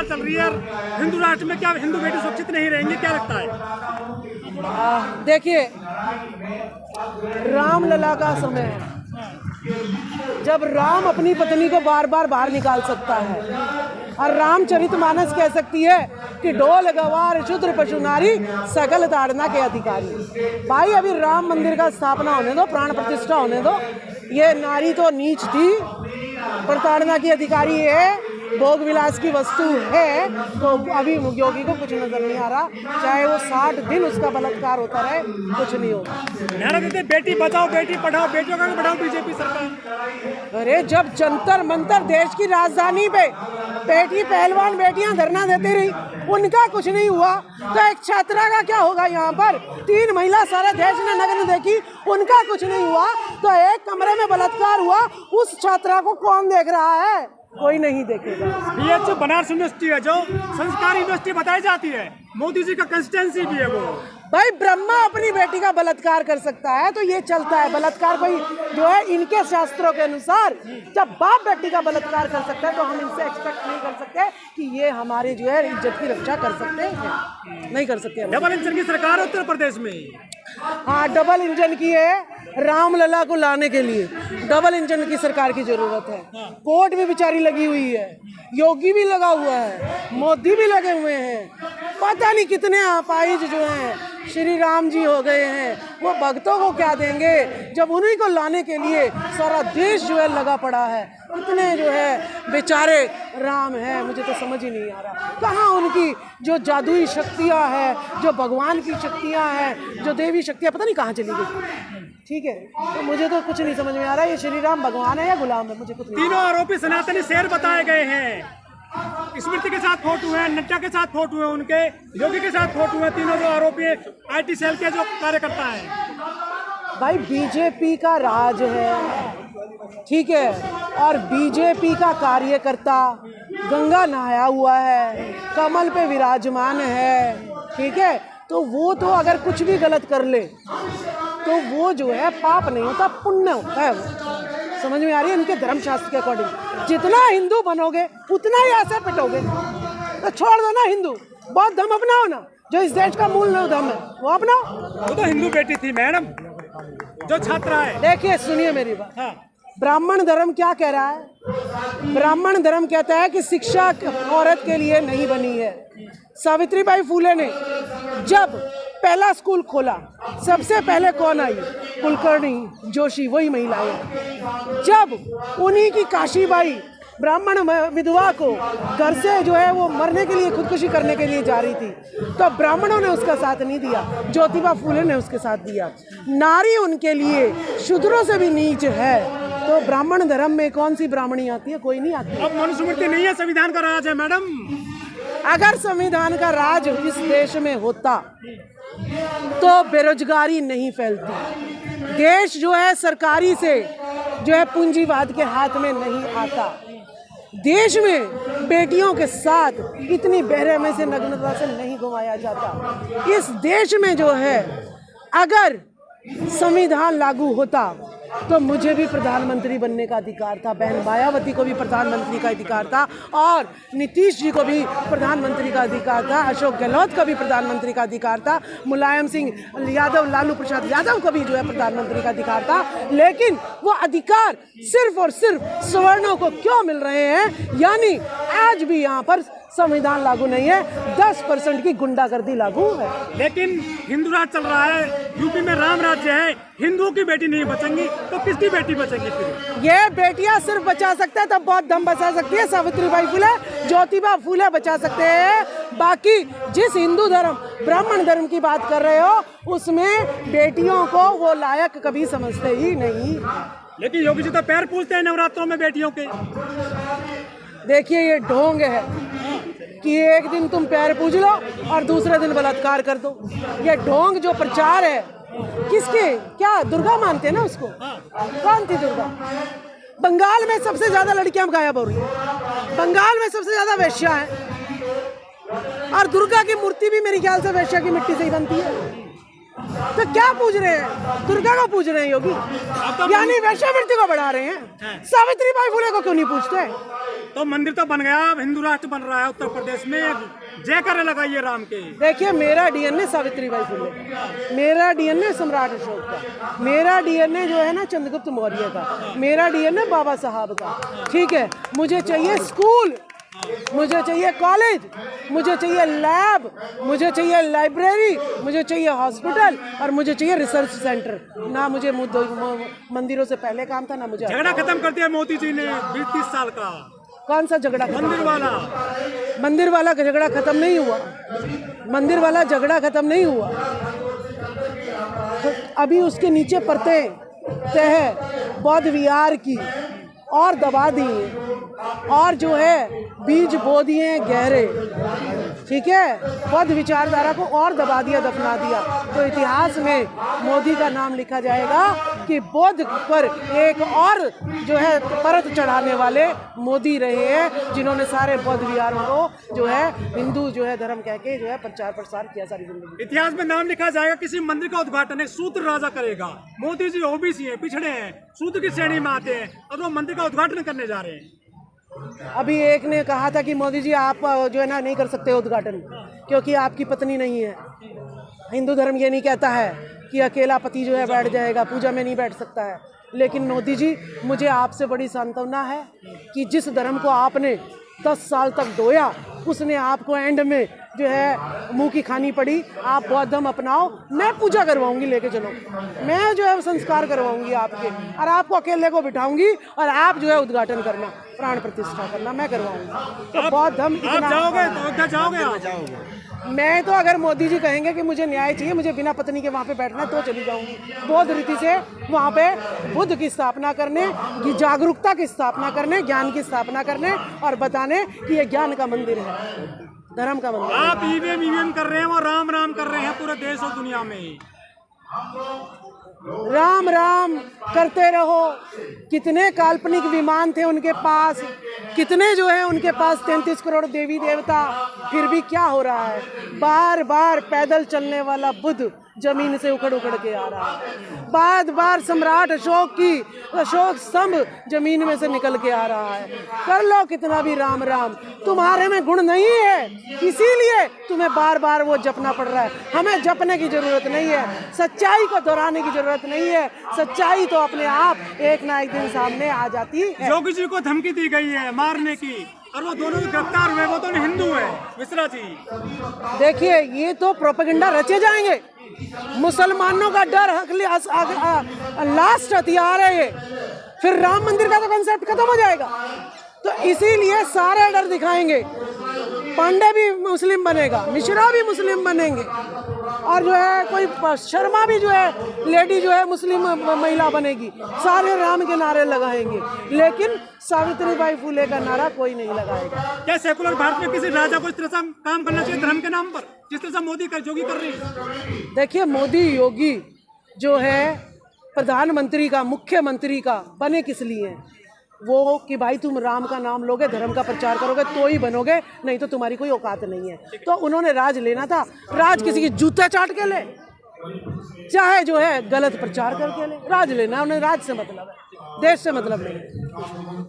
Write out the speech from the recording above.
सरकार चल रही है, हिंदू राष्ट्र में क्या हिंदू बेटी सुरक्षित नहीं रहेंगे, क्या लगता है? देखिए, रामलला का समय है जब राम अपनी पत्नी को बार बार बाहर निकाल सकता है, और रामचरितमानस कह सकती है कि ढोल गवार शूद्र पशु नारी सकल ताड़ना के अधिकारी। भाई अभी राम मंदिर का स्थापना होने दो, प्राण प्रतिष्ठा होने दो। ये नारी तो नीच थी, प्रताड़ना की अधिकारी है, भोग विलास की वस्तु है, तो अभी योगी को कुछ नजर नहीं आ रहा। चाहे वो 60 दिन उसका बलात्कार होता रहे, कुछ नहीं होगा। नारा देते बेटी बचाओ बेटी पढ़ाओ, बेटियों का भी बढ़ाओ बीजेपी सरकार। अरे जब जंतर मंतर देश की राजधानी पे बेटी पहलवान बेटियां धरना देती रही, उनका कुछ नहीं हुआ, तो एक छात्रा का क्या होगा? यहाँ पर 3 महिला सारे देश ने नग्न देखी, उनका कुछ नहीं हुआ, तो एक कमरे में बलात्कार हुआ, उस छात्रा को कौन देख रहा है? कोई नहीं देखेगा। BHU बनारस यूनिवर्सिटी है जो संस्कार यूनिवर्सिटी बताई जाती है, मोदी जी का कंस्टिट्यूंसी भी है वो। भाई ब्रह्मा अपनी बेटी का बलात्कार कर सकता है, तो ये चलता है। बलात्कार कोई जो है इनके शास्त्रों के अनुसार जब बाप बेटी का बलात्कार कर सकता है, तो हम इनसे एक्सपेक्ट नहीं कर सकते कि ये हमारे जो है इज्जत की रक्षा कर सकते हैं, नहीं कर सकते। डबल इंजन की सरकार है उत्तर प्रदेश में। हाँ, डबल इंजन की है। रामलला को लाने के लिए डबल इंजन की सरकार की जरूरत है। कोर्ट भी बेचारी लगी हुई है, योगी भी लगा हुआ है, मोदी भी लगे हुए हैं, पता नहीं कितने अपाहिज जो हैं श्री राम जी हो गए हैं। वो भक्तों को क्या देंगे जब उन्हीं को लाने के लिए सारा देश जो है लगा पड़ा है। कितने जो है बेचारे राम हैं, मुझे तो समझ ही नहीं आ रहा कहाँ उनकी जो जादुई शक्तियाँ हैं, जो भगवान की शक्तियाँ हैं, जो देवी शक्तियाँ, पता नहीं कहाँ चली गई। ठीक है, तो मुझे तो कुछ नहीं समझ में आ रहा ये श्री राम भगवान है या गुलाम है, मुझे कुछ नहीं। तीनों आरोपी सनातनी शेर बताए गए हैं। स्मृति के साथ फोटो है, नड्डा के साथ फोटो है, उनके योगी के साथ फोटो है। तीनों जो आरोपी IT सेल के जो कार्यकर्ता है। भाई बीजेपी का राज है, ठीक है, और बीजेपी का कार्यकर्ता गंगा नहाया हुआ है, कमल पे विराजमान है, ठीक है, तो वो तो अगर कुछ भी गलत कर ले तो वो जो है पाप नहीं होता, पुण्य होता है। वो समझ में आ रही है? इनके धर्मशास्त्र के अकॉर्डिंग जितना हिंदू बनोगे उतना ही ऐसे पिटोगे। तो छोड़ दो ना हिंदू, बहुत धर्म अपनाओ ना, जो इस देश का मूल धर्म है वो अपनाओ। वो तो हिंदू बेटी थी मैडम, जो छात्रा है। देखिए सुनिए मेरी बात। हाँ। ब्राह्मण धर्म क्या कह रहा है? ब्राह्मण धर्म कहता है कि शिक्षा औरत के लिए नहीं बनी है। सावित्रीबाई फूले ने जब पहला स्कूल खोला, सबसे पहले कौन आई? कुलकर्णी जोशी, वही महिलाएं। जब उन्हीं की काशीबाई ब्राह्मण विधवा को घर से जो है वो मरने के लिए, खुदकुशी करने के लिए जा रही थी, तो ब्राह्मणों ने उसका साथ नहीं दिया, ज्योतिबा फूले ने उसके साथ दिया। नारी उनके लिए शूद्रों से भी नीच है, तो ब्राह्मण धर्म में कौन सी ब्राह्मणी आती है? कोई नहीं आती। अब मनुस्मृति नहीं है, संविधान का राज है मैडम। अगर संविधान का राज इस देश में होता तो बेरोजगारी नहीं फैलती। देश जो है सरकारी से जो है पूंजीवाद के हाथ में नहीं आता। देश में बेटियों के साथ इतनी बेरहमी से, नग्नता से नहीं घुमाया जाता। इस देश में जो है अगर संविधान लागू होता तो मुझे भी प्रधानमंत्री बनने का अधिकार था, बहन मायावती को भी प्रधानमंत्री का अधिकार था, और नीतीश जी को भी प्रधानमंत्री का अधिकार था, अशोक गहलोत का भी प्रधानमंत्री का अधिकार था, मुलायम सिंह यादव, लालू प्रसाद यादव को भी जो है प्रधानमंत्री का अधिकार था। लेकिन वो अधिकार सिर्फ और सिर्फ सवर्णों को क्यों मिल रहे हैं? यानी आज भी यहाँ पर संविधान लागू नहीं है, 10% की गुंडागर्दी लागू है। लेकिन हिंदू राज चल रहा है, यूपी में राम राज्य है, हिंदुओं की बेटी नहीं बचेंगी तो किसकी बेटी बचेंगी फिर? ये बेटियां सिर्फ बचा सकते हैं, तब बहुत दम बचा सकती है सावित्रीबाई फूले, ज्योतिबा फूले बचा सकते हैं। बाकी जिस हिंदू धर्म, ब्राह्मण धर्म की बात कर रहे हो, उसमें बेटियों को वो लायक कभी समझते ही नहीं। लेकिन योगी जी तो पैर पूजते हैं नवरात्रों में बेटियों के। देखिए ये ढोंग है कि एक दिन तुम पैर पूज लो और दूसरे दिन बलात्कार कर दो। ये ढोंग जो प्रचार है किसके? क्या दुर्गा मानते हैं ना उसको? कौन थी दुर्गा? बंगाल में सबसे ज्यादा लड़कियां गायब हो रही हैं, बंगाल में सबसे ज्यादा वेश्या है, और दुर्गा की मूर्ति भी मेरे ख्याल से वेश्या की मिट्टी से ही बनती है। तो क्या पूज रहे हैं? दुर्गा को पूज रहे हैं योगी, यानी वैश्यावृत्ति को बढ़ा रहे हैं। सावित्रीबाई फुले को क्यों नहीं पूछते? तो मंदिर तो बन गया, अब हिंदू राष्ट्र बन रहा है उत्तर प्रदेश में, जय करे लगाइए राम के। देखिए, मेरा डीएनए सावित्रीबाई फुले का, मेरा डीएनए सम्राट अशोक का, मेरा डीएनए जो है ना चंद्रगुप्त मौर्य का, मेरा डीएनए बाबा साहब का। ठीक है, मुझे चाहिए स्कूल, मुझे चाहिए कॉलेज, मुझे चाहिए लैब, मुझे चाहिए लाइब्रेरी, मुझे चाहिए हॉस्पिटल और मुझे चाहिए रिसर्च सेंटर। ना मुझे मंदिरों से पहले काम था, ना मुझे। झगड़ा खत्म कर दिया मोदी जी ने 20-30 साल का। कौन सा झगड़ा? मंदिर वाला। मंदिर वाला झगड़ा खत्म नहीं हुआ, मंदिर वाला झगड़ा खत्म नहीं हुआ। अभी उसके नीचे परतें तह बौद्ध विहार की और दबा दी और जो है बीज बो दिए गहरे। ठीक है, बौद्ध विचारधारा को और दबा दिया, दफना दिया। तो इतिहास में मोदी का नाम लिखा जाएगा कि बौद्ध पर एक और जो है परत चढ़ाने वाले मोदी रहे हैं, जिन्होंने सारे बौद्ध विहारों को जो है हिंदू जो है धर्म कह के जो है प्रचार प्रसार किया सारी जिंदगी। इतिहास में नाम लिखा जाएगा, किसी मंदिर का उद्घाटन एक शूद्र राजा करेगा। मोदी जी ओबीसी है, पिछड़े हैं, शूद्र की श्रेणी में आते हैं और वो मंदिर का उद्घाटन करने जा रहे हैं। अभी एक ने कहा था कि मोदी जी आप जो है ना नहीं कर सकते उद्घाटन क्योंकि आपकी पत्नी नहीं है। हिंदू धर्म ये नहीं कहता है कि अकेला पति जो है बैठ जाएगा, पूजा में नहीं बैठ सकता है। लेकिन मोदी जी, मुझे आपसे बड़ी सांत्वना है कि जिस धर्म को आपने 10 साल तक डोया, उसने आपको एंड में जो है मुंह की खानी पड़ी। आप बौद्ध धर्म अपनाओ, मैं पूजा करवाऊंगी, लेके चलो, मैं जो है संस्कार करवाऊंगी आपके, और आपको अकेले को बिठाऊंगी और आप जो है उद्घाटन करना, प्राण प्रतिष्ठा करना, मैं करवाऊंगी। तो बौद्ध धर्म आप जाओगे तो उधर जाओगे? मैं तो अगर मोदी जी कहेंगे कि मुझे न्याय चाहिए, मुझे बिना पत्नी के वहाँ पे बैठना है, तो चली जाऊंगी बौद्ध रीति से वहाँ पे बुद्ध की स्थापना करने, जागरूकता की स्थापना करने, ज्ञान की स्थापना करने और बताने कि ये ज्ञान का मंदिर है, धर्म का मंदिर। आप ईवीएम कर रहे हैं और राम राम कर रहे हैं पूरे देश और दुनिया में। राम राम करते रहो। कितने काल्पनिक विमान थे उनके पास, कितने जो है उनके पास 33 करोड़ देवी देवता, फिर भी क्या हो रहा है? बार बार पैदल चलने वाला बुद्ध जमीन से उखड़ उखड़ के आ रहा है। बार बार सम्राट अशोक स्तंभ जमीन में से निकल के आ रहा है। कर लो कितना भी राम राम, तुम्हारे में गुण नहीं है, इसीलिए तुम्हें बार बार वो जपना पड़ रहा है। हमें जपने की जरूरत नहीं है, सच्चाई को दोहराने की जरूरत नहीं है। सच्चाई तो अपने आप एक ना एक दिन सामने आ जाती है। योगी जी को धमकी दी गई है मारने की, और वो दोनों गिरफ्तार हुए, वो तो हिंदू है, मिश्रा जी। देखिए, ये तो प्रोपेगेंडा रचे जाएंगे। मुसलमानों का डर लास्ट हथियार है ये, फिर राम मंदिर का तो कंसेप्ट खत्म हो जाएगा। तो इसीलिए सारे डर दिखाएंगे। पांडे भी मुस्लिम बनेगा, मिश्रा भी मुस्लिम बनेंगे, और जो है कोई शर्मा भी जो है लेडी जो है मुस्लिम महिला बनेगी। सारे राम के नारे लगाएंगे, लेकिन सावित्रीबाई फुले का नारा कोई नहीं लगाएगा। क्या सेकुलर भारत में किसी राजा को इस तरह से काम करना चाहिए धर्म के नाम पर, जिस तरह से मोदी योगी कर रही है? देखिए, मोदी योगी जो है प्रधानमंत्री का, मुख्यमंत्री का बने किस लिए? वो कि भाई तुम राम का नाम लोगे, धर्म का प्रचार करोगे तो ही बनोगे, नहीं तो तुम्हारी कोई औकात नहीं है। तो उन्होंने राज लेना था, राज किसी की जूते चाट के ले, चाहे जो है गलत प्रचार करके ले, राज लेना उन्हें, राज से मतलब है, देश से मतलब नहीं।